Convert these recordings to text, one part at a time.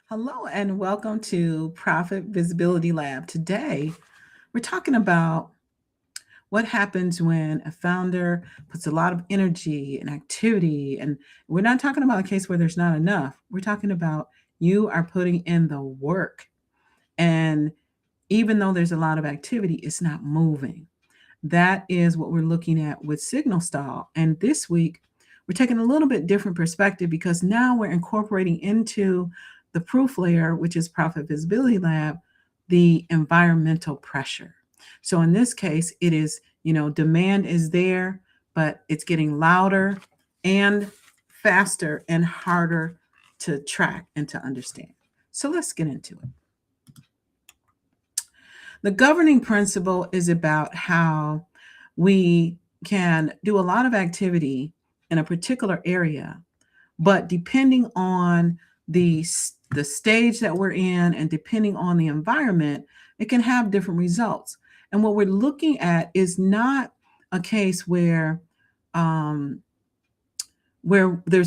Hello and welcome to Profit Visibility Lab. Today, we're talking about what happens when a founder puts a lot of energy and activity. And we're not talking about a case where there's not enough. We're talking about you are putting in the work. And even though there's a lot of activity, it's not moving. That is what we're looking at with signal stall. And this week, we're taking a little bit different perspective because now we're incorporating into the proof layer, which is Profit Visibility Lab, the environmental pressure. So in this case, it is, demand is there, but it's getting louder and faster and harder to track and to understand. So let's get into it. The governing principle is about how we can do a lot of activity in a particular area, but depending on the stage that we're in and depending on the environment, it can have different results. And what we're looking at is not a case where there's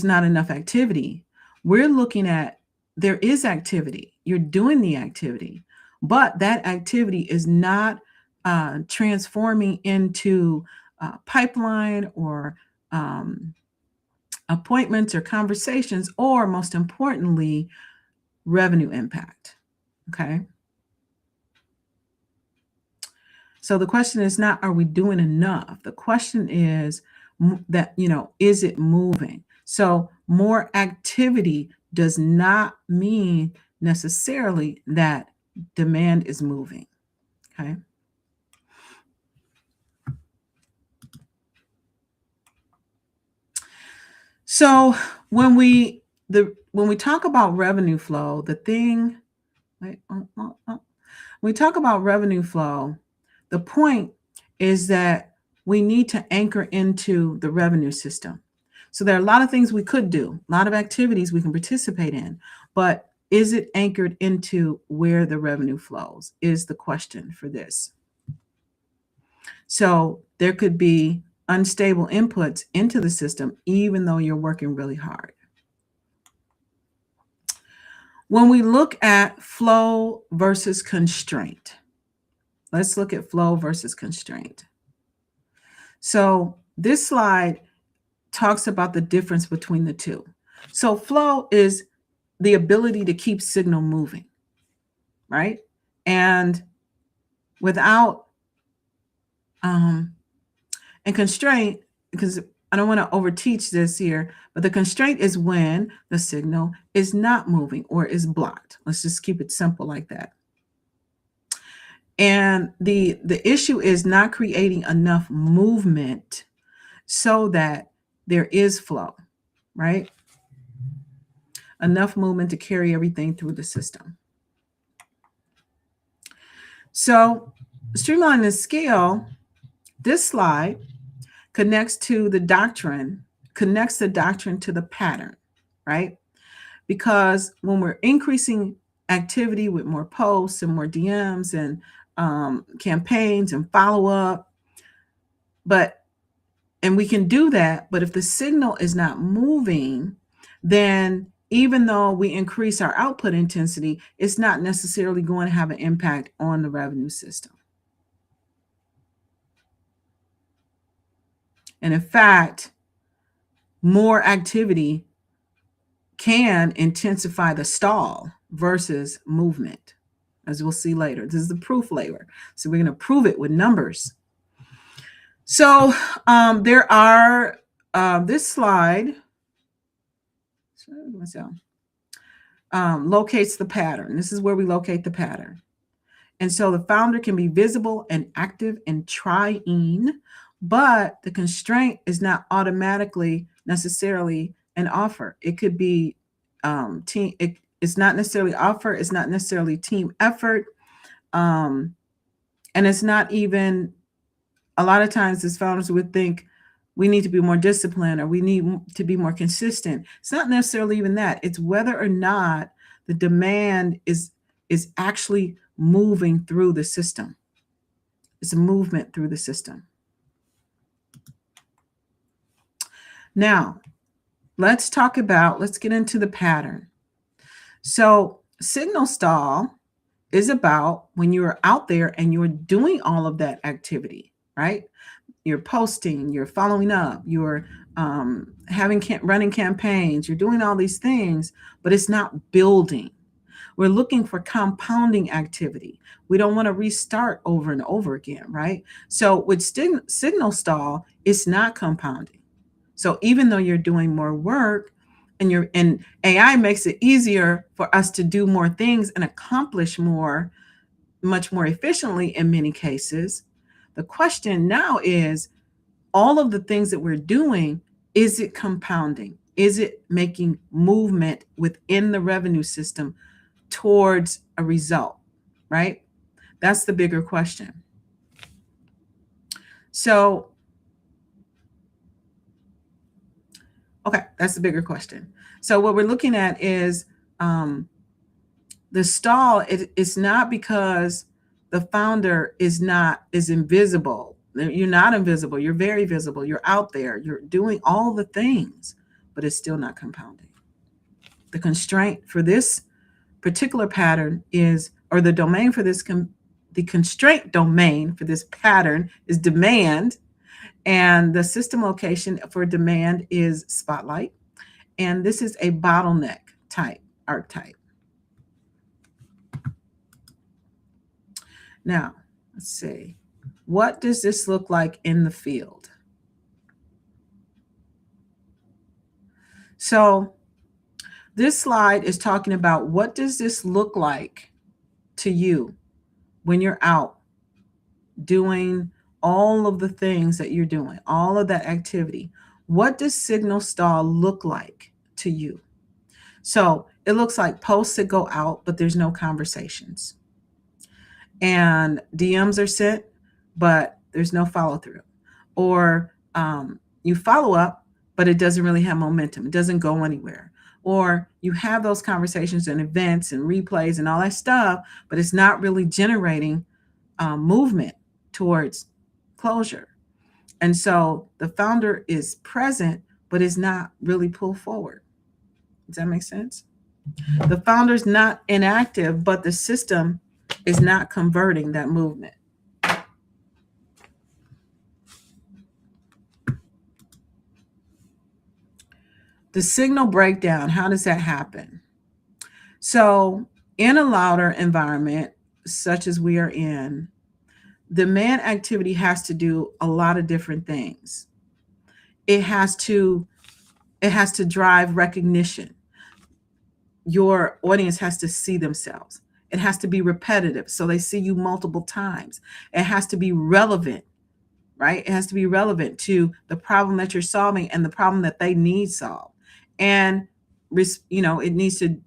not enough activity. We're looking at there is activity. You're doing the activity, but that activity is not transforming into pipeline or appointments or conversations, or most importantly, revenue impact. Okay. So the question is not, are we doing enough? The question is that, is it moving? So more activity does not mean necessarily that demand is moving. Okay. So when we talk about revenue flow, when we talk about revenue flow, the point is that we need to anchor into the revenue system. So there are a lot of things we could do, a lot of activities we can participate in, but is it anchored into where the revenue flows is the question for this. So there could be unstable inputs into the system, even though you're working really hard. When we look at flow versus constraint, let's look at flow versus constraint. So this slide talks about the difference between the two. So flow is the ability to keep signal moving, right? And without and constraint, because I don't want to overteach this here, but the constraint is when the signal is not moving or is blocked. Let's just keep it simple like that. And the issue is not creating enough movement so that there is flow, right? Enough movement to carry everything through the system. So streamline the scale, this slide connects the doctrine to the pattern, right? Because when we're increasing activity with more posts and more DMs and campaigns and follow-up, and we can do that, but if the signal is not moving, then even though we increase our output intensity, it's not necessarily going to have an impact on the revenue system. And in fact, more activity can intensify the stall versus movement, as we'll see later. This is the proof layer. So we're going to prove it with numbers. So there are, this slide locates the pattern. This is where we locate the pattern. And so the founder can be visible and active and trying, but the constraint is not automatically necessarily an offer. It could be team. It's not necessarily offer. It's not necessarily team effort. And it's not even, a lot of times as founders would think we need to be more disciplined or we need to be more consistent. It's not necessarily even that. It's whether or not the demand is actually moving through the system. It's a movement through the system. Now, let's get into the pattern. So Signal stall is about when you're out there and you're doing all of that activity, right? You're posting, you're following up, you're running campaigns, you're doing all these things, but it's not building. We're looking for compounding activity. We don't want to restart over and over again, right? So with signal stall, it's not compounding. So even though you're doing more work and AI makes it easier for us to do more things and accomplish more, much more efficiently in many cases, the question now is all of the things that we're doing, is it compounding? Is it making movement within the revenue system towards a result, right? That's the bigger question. So, okay, that's the bigger question. So what we're looking at is the stall. It's not because the founder is invisible. You're not invisible. You're very visible. You're out there. You're doing all the things, but it's still not compounding. The constraint for this particular pattern is, or the domain for this, the constraint domain for this pattern is demand, and the system location for demand is spotlight, and this is a bottleneck type archetype. Now, let's see. What does this look like in the field? So this slide is talking about what does this look like to you when you're out doing all of the things that you're doing, all of that activity. What does signal stall look like to you? So it looks like posts that go out, but there's no conversations. And DMs are sent, but there's no follow through. Or you follow up, but it doesn't really have momentum. It doesn't go anywhere. Or you have those conversations and events and replays and all that stuff, but it's not really generating movement towards closure. And so the founder is present, but is not really pulled forward. Does that make sense? The founder's not inactive, but the system is not converting that movement. The signal breakdown, how does that happen? So in a louder environment, such as we are in, demand activity has to do a lot of different things. It has to drive recognition. Your audience has to see themselves. It has to be repetitive, so they see you multiple times. It has to be relevant, right? It has to be relevant to the problem that you're solving and the problem that they need solved. And, it needs to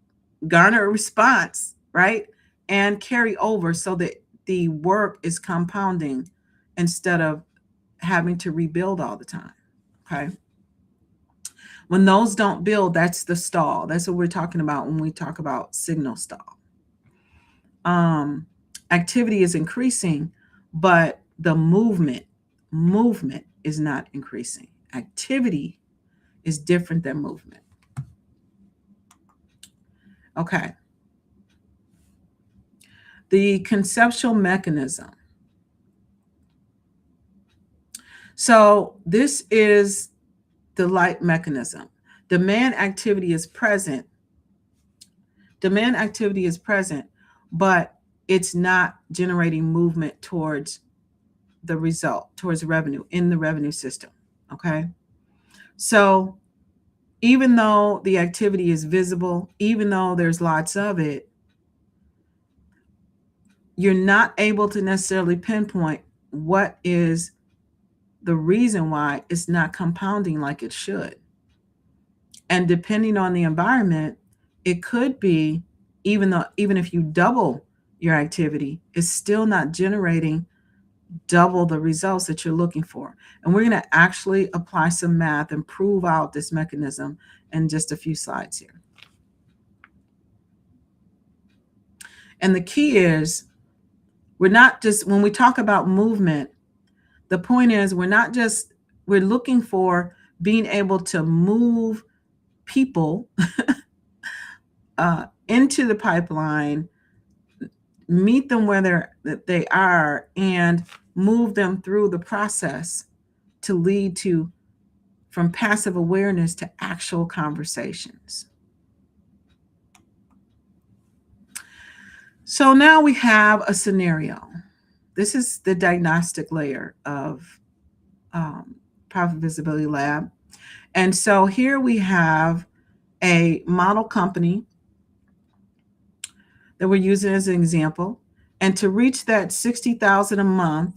garner a response, right? And carry over so that the work is compounding instead of having to rebuild all the time, okay? When those don't build, that's the stall. That's what we're talking about when we talk about signal stall. Activity is increasing, but the movement is not increasing. Activity is different than movement. Okay. The conceptual mechanism. So this is the light mechanism. Demand activity is present. Demand activity is present, but it's not generating movement towards the result, towards revenue in the revenue system. Okay. So even though the activity is visible, even though there's lots of it, you're not able to necessarily pinpoint what is the reason why it's not compounding like it should. And depending on the environment, it could be even if you double your activity, it's still not generating double the results that you're looking for. And we're going to actually apply some math and prove out this mechanism in just a few slides here. And the key is, we're not just, when we talk about movement, the point is we're looking for being able to move people into the pipeline, meet them where they are, and move them through the process to lead to from passive awareness to actual conversations. So now we have a scenario. This is the diagnostic layer of Profit Visibility Lab. And so here we have a model company that we're using as an example. And to reach that $60,000 a month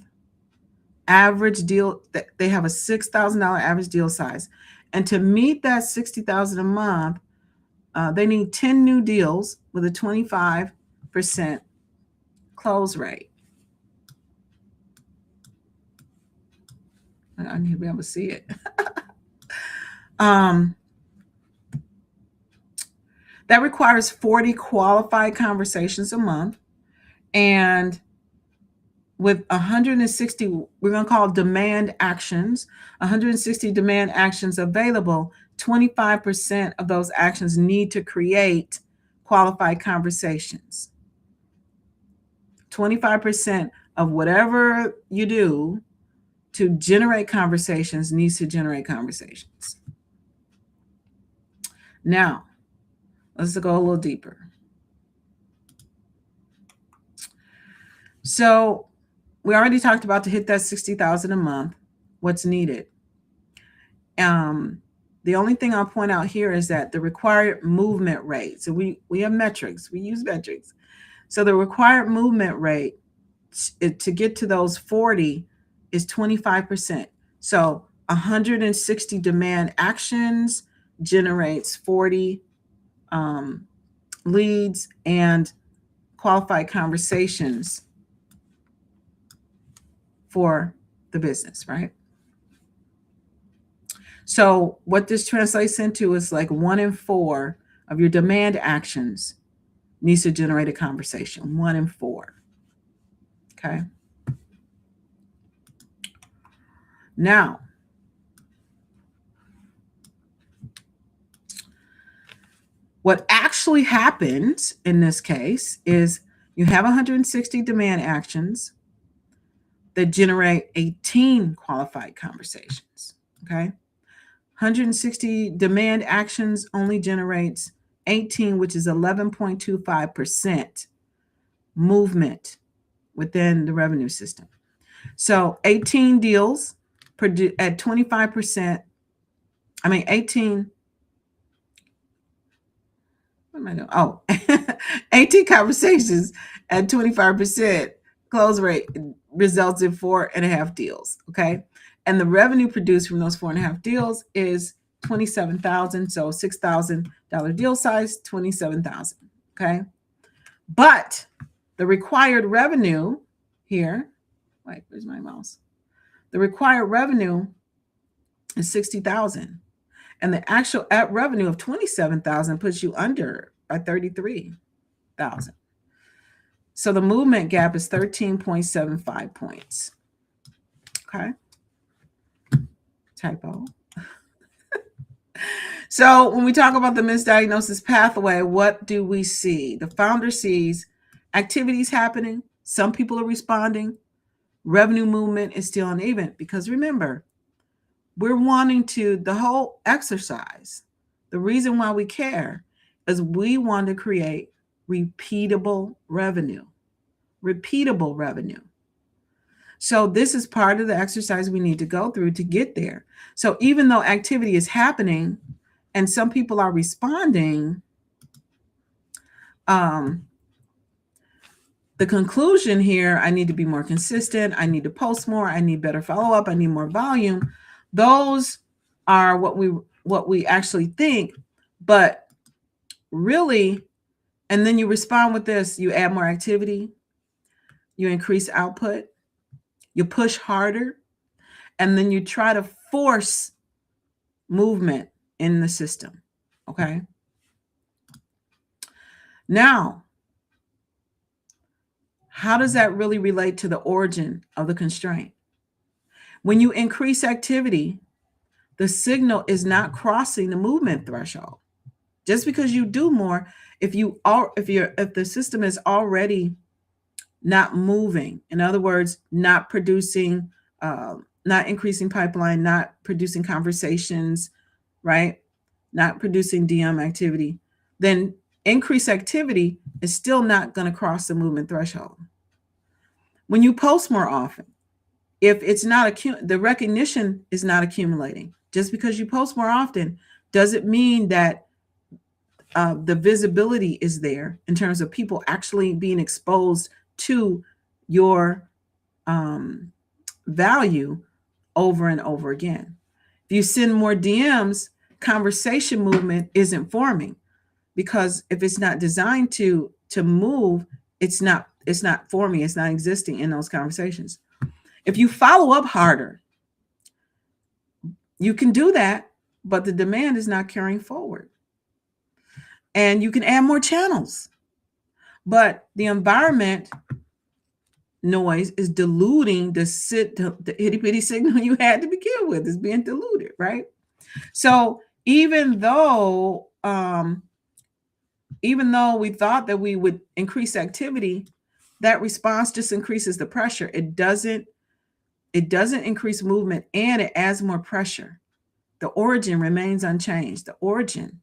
average deal, they have a $6,000 average deal size. And to meet that $60,000 a month, they need 10 new deals with a 25% close rate. I need to be able to see it. That requires 40 qualified conversations a month. And with 160, we're going to call demand actions, 160 demand actions available, 25% of those actions need to create qualified conversations. 25% of whatever you do to generate conversations needs to generate conversations. Now, let's go a little deeper. So we already talked about to hit that 60,000 a month, what's needed. The only thing I'll point out here is that the required movement rate. So we have metrics. We use metrics. So the required movement rate to get to those 40 is 25%. So 160 demand actions generates 40 leads and qualified conversations for the business, right? So what this translates into is like 1 in 4 of your demand actions needs to generate a conversation. 1 in 4. Okay. Now, what actually happens in this case is you have 160 demand actions that generate 18 qualified conversations. Okay. 160 demand actions only generates 18, which is 11.25% movement within the revenue system. So 18 deals at 25%. 18. What am I doing? Oh, 18 conversations at 25% close rate results in 4.5 deals. Okay. And the revenue produced from those 4.5 deals is $27,000. So $6,000 deal size, $27,000. Okay. But the required revenue here, wait, where's my mouse? The required revenue is $60,000. And the actual revenue of $27,000 puts you under by $33,000. So the movement gap is 13.75 points. Okay. Typo. So when we talk about the misdiagnosis pathway, what do we see? The founder sees activities happening. Some people are responding. Revenue movement is still uneven because remember, we're wanting to, the whole exercise, the reason why we care is we want to create repeatable revenue. Repeatable revenue. So this is part of the exercise we need to go through to get there. So even though activity is happening and some people are responding, the conclusion here, I need to be more consistent. I need to post more. I need better follow-up. I need more volume. Those are what we actually think, but really, and then you respond with this, you add more activity, you increase output, you push harder, and then you try to force movement in the system. Okay. Now, how does that really relate to the origin of the constraint? When you increase activity, the signal is not crossing the movement threshold. Just because you do more, if the system is already not moving, in other words, not producing, not increasing pipeline, not producing conversations, right? Not producing DM activity, then increased activity is still not going to cross the movement threshold. When you post more often, if it's not the recognition is not accumulating. Just because you post more often doesn't mean that the visibility is there in terms of people actually being exposed to your value over and over again. If you send more DMs, conversation movement isn't forming, because if it's not designed to move, it's not forming, it's not existing in those conversations. If you follow up harder, you can do that, but the demand is not carrying forward. And you can add more channels, but the environment noise is diluting the itty bitty signal you had to begin with. Is being diluted, right? So even though we thought that we would increase activity, that response just increases the pressure. It doesn't increase movement, and it adds more pressure. The origin remains unchanged. The origin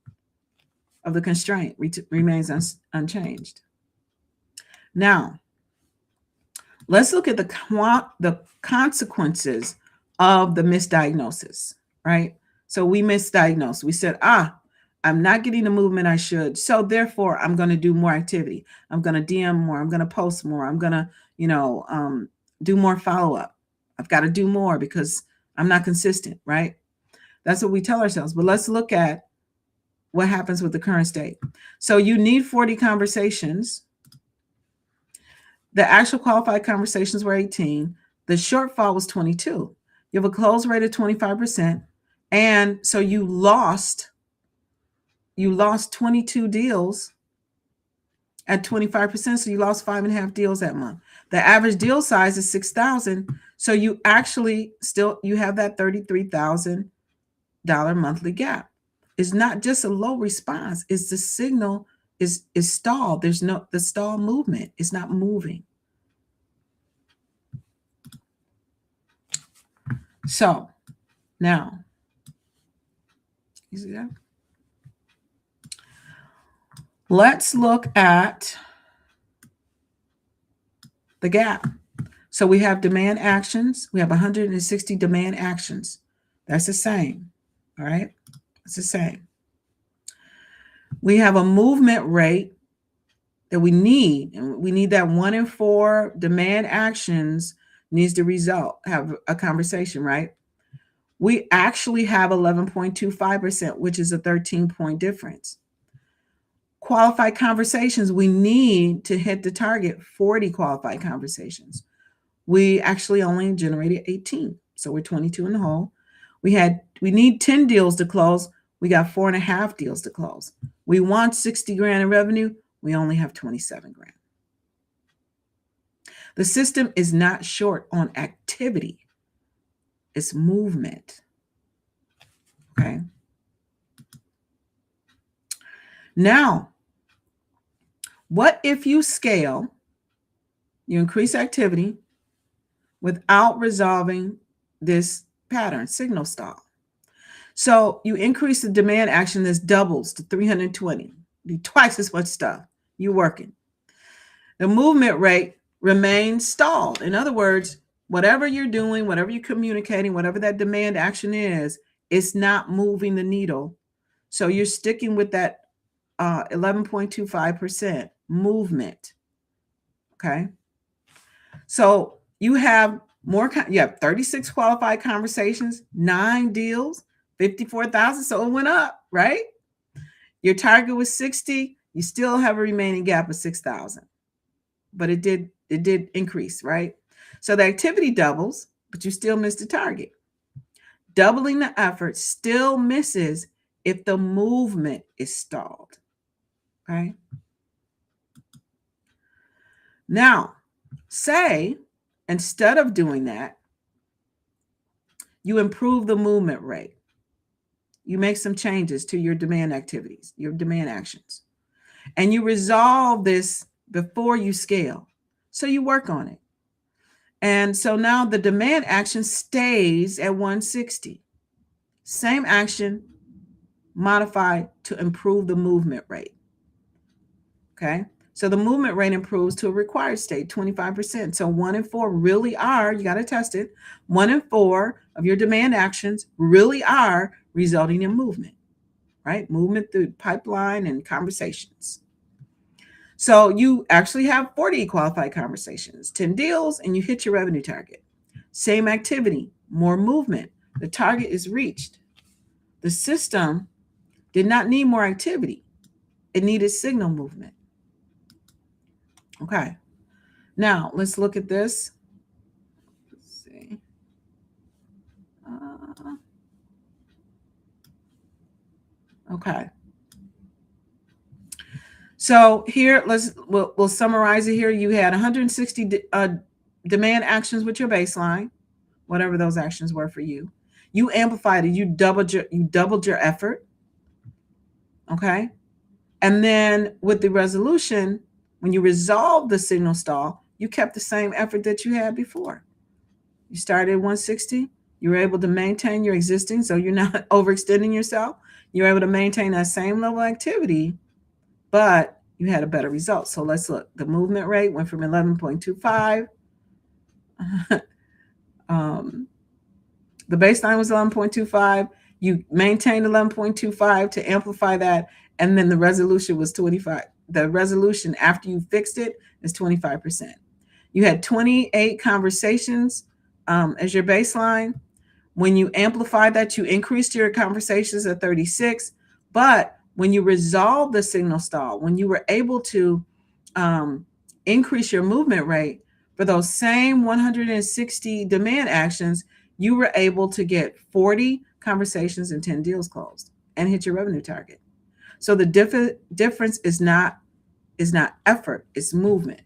of the constraint remains unchanged. Now, let's look at the consequences of the misdiagnosis, right? So we misdiagnosed. We said, I'm not getting the movement I should. So therefore, I'm going to do more activity. I'm going to DM more. I'm going to post more. I'm going to, do more follow-up. I've got to do more because I'm not consistent, right? That's what we tell ourselves. But let's look at what happens with the current state. So you need 40 conversations. The actual qualified conversations were 18. The shortfall was 22. You have a close rate of 25%. And so you lost 22 deals at 25%. So you lost 5.5 deals that month. The average deal size is 6,000. So you actually you have that $33,000 monthly gap. It's not just a low response. It's the signal is stalled. There's the stall movement. It's not moving. So now, you see that? Let's look at the gap. So we have demand actions. We have 160 demand actions. That's the same. All right. It's the same. We have a movement rate that we need, and we need that 1 in 4 demand actions needs to have a conversation, right? We actually have 11.25%, which is a 13-point difference. Qualified conversations, we need to hit the target 40 qualified conversations. We actually only generated 18, so we're 22 in the hole. We need 10 deals to close. We got 4.5 deals to close. We want 60 grand in revenue. We only have 27 grand. The system is not short on activity. It's movement. Okay. Now, what if you scale, you increase activity without resolving this pattern, signal stall? So you increase the demand action, this doubles to 320, do twice as much stuff. You're working. The movement rate remains stalled. In other words, whatever you're doing, whatever you're communicating, whatever that demand action is, it's not moving the needle. So you're sticking with that 11.25% movement. Okay. So you have 36 qualified conversations, 9 deals, 54,000. So it went up, right? Your target was 60. You still have a remaining gap of 6,000, but it did increase, right? So the activity doubles, but you still missed the target. Doubling the effort still misses if the movement is stalled. Okay. Now, say instead of doing that, you improve the movement rate. You make some changes to your demand activities, your demand actions, and you resolve this before you scale. So you work on it. And so now the demand action stays at 160. Same action modified to improve the movement rate. Okay. So the movement rate improves to a required state, 25%. So 1 in 4 really are, you got to test it. 1 in 4 of your demand actions really are resulting in movement, right? Movement through pipeline and conversations. So you actually have 40 qualified conversations, 10 deals, and you hit your revenue target. Same activity, more movement. The target is reached. The system did not need more activity. It needed signal movement. Okay. Now let's look at this. Let's see. Okay. So here, we'll summarize it here. You had 160 demand actions with your baseline, whatever those actions were for you. You amplified it. You doubled your effort. Okay. And then with the resolution, when you resolved the signal stall, you kept the same effort that you had before. You started at 160. You were able to maintain your existing, so you're not overextending yourself. You're able to maintain that same level of activity, but you had a better result. So let's look. The movement rate went from 11.25. The baseline was 11.25. You maintained 11.25 to amplify that, and then the resolution was 25. The resolution after you fixed it is 25%. You had 28 conversations as your baseline. When you amplified that, you increased your conversations at 36. But when you resolved the signal stall, when you were able to increase your movement rate for those same 160 demand actions, you were able to get 40 conversations and 10 deals closed and hit your revenue target. So the difference is not effort, it's movement.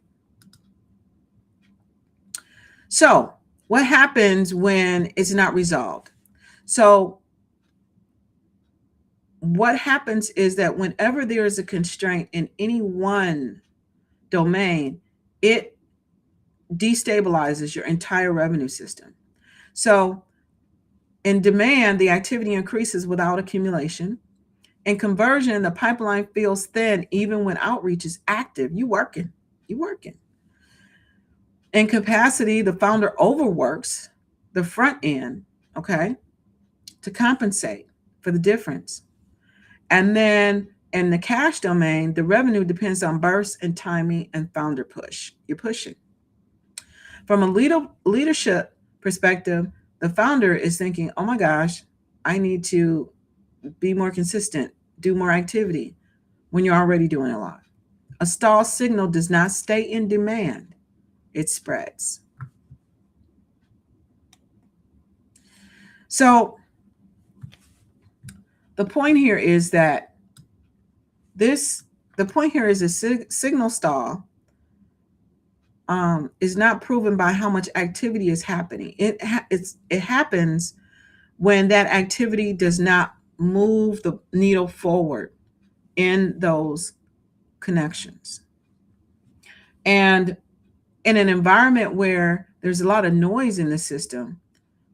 So what happens when it's not resolved? So what happens is that whenever there is a constraint in any one domain, it destabilizes your entire revenue system. So in demand, the activity increases without accumulation. In conversion, the pipeline feels thin even when outreach is active. You working. In capacity, the founder overworks the front end, okay, to compensate for the difference. And then in the cash domain, the revenue depends on bursts and timing and founder push. You're pushing. From a leadership perspective, the founder is thinking, oh my gosh, I need to be more consistent, do more activity when you're already doing a lot. A stall signal does not stay in demand. It spreads. So the point here is that the point here is a signal stall is not proven by how much activity is happening. It happens when that activity does not move the needle forward in those connections. And in an environment where there's a lot of noise in the system,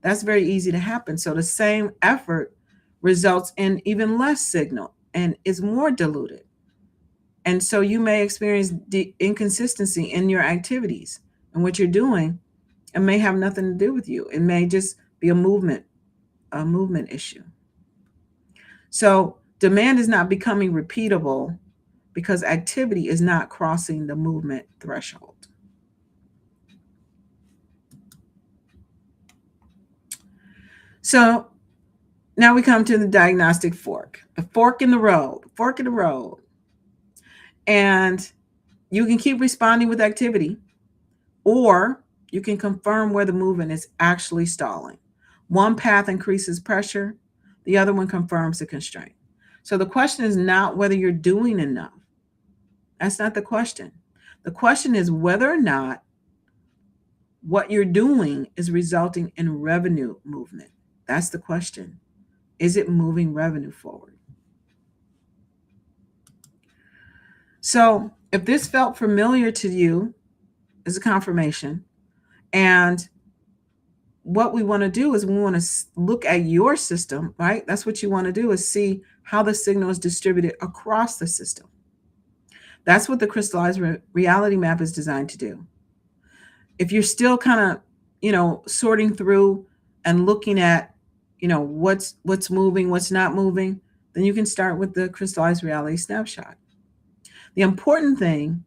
that's very easy to happen. So the same effort results in even less signal and is more diluted. And so you may experience the inconsistency in your activities and what you're doing. It may have nothing to do with you. It may just be a movement issue. So demand is not becoming repeatable because activity is not crossing the movement threshold. So now we come to the diagnostic fork, the fork in the road. And you can keep responding with activity, or you can confirm where the movement is actually stalling. One path increases pressure, the other one confirms the constraint. So the question is not whether you're doing enough. That's not the question. The question is whether or not what you're doing is resulting in revenue movement. That's the question. Is it moving revenue forward? So if this felt familiar to you as a confirmation, and what we want to do is we want to look at your system, right? That's what you want to do, is see how the signal is distributed across the system. That's what the crystallized reality map is designed to do. If you're still kind of, sorting through and looking at, what's moving, what's not moving, then you can start with the crystallized reality snapshot. The important thing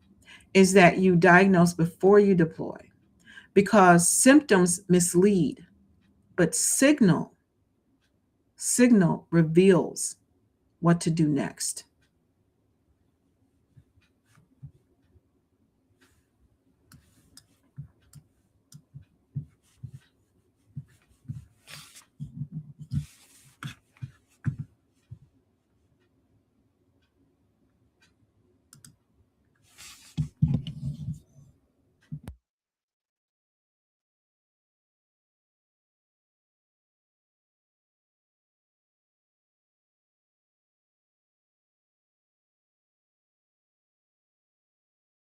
is that you diagnose before you deploy, because symptoms mislead, but signal reveals what to do next.